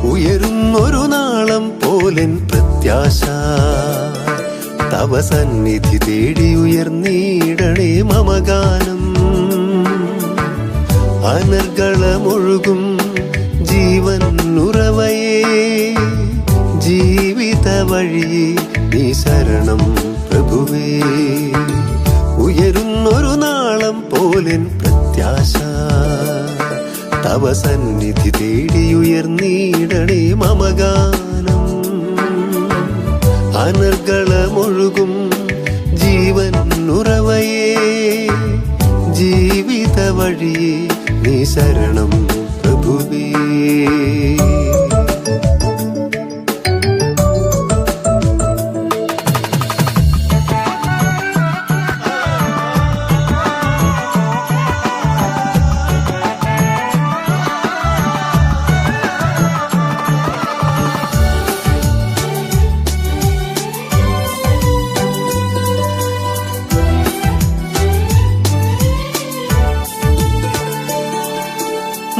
ഉയരുന്നൊരു നാളം പോലെൻ പ്രത്യാശ തവ സന്നിധി തേടി ഉയർന്നീടണേ മമഗാനം അനർഗളമൊഴുകും ജീവൻ ഉറവയേ ജീവിത വഴിയേ നീ ശരണം പ്രഭുവേ ഉയരുന്നൊരു നാളം പോലെൻ പ്രത്യാശ തവ സന്നിധി തേടി ഉയർന്നീടണേ മമഗാനം അനർഗളമൊഴുകും ജീവൻ ഉറവയേ ജീവിത വഴിയേ നീ ശരണം പ്രഭുവേ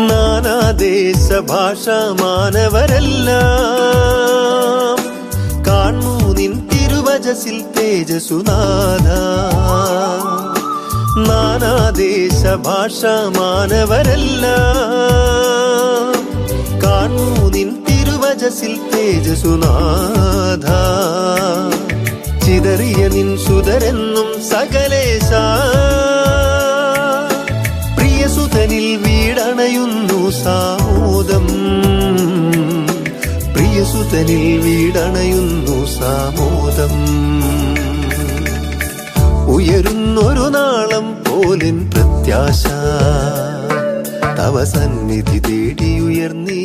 നാനാദേശ ഭാഷ മാനവരെല്ലാം കാണൂ നിൻ തിരുവചസിൽ തേജസുനാഥ നാനാദേശ ഭാഷ മാനവരെല്ലാം കാണൂ നിൻ തിരുവചസിൽ തേജസുനാഥ ചിതറിയ നിൻ സുതരെന്നും സകലേശ പ്രിയസുതനിൽ വീടണയുന്നു സാമോദം പ്രിയസുതനിൽ വീടണയുന്നു സാമോദം ഉയരുന്നൊരു നാളം പോലെൻ പ്രത്യാശ തവ സന്നിധി തേടി ഉയർന്നീ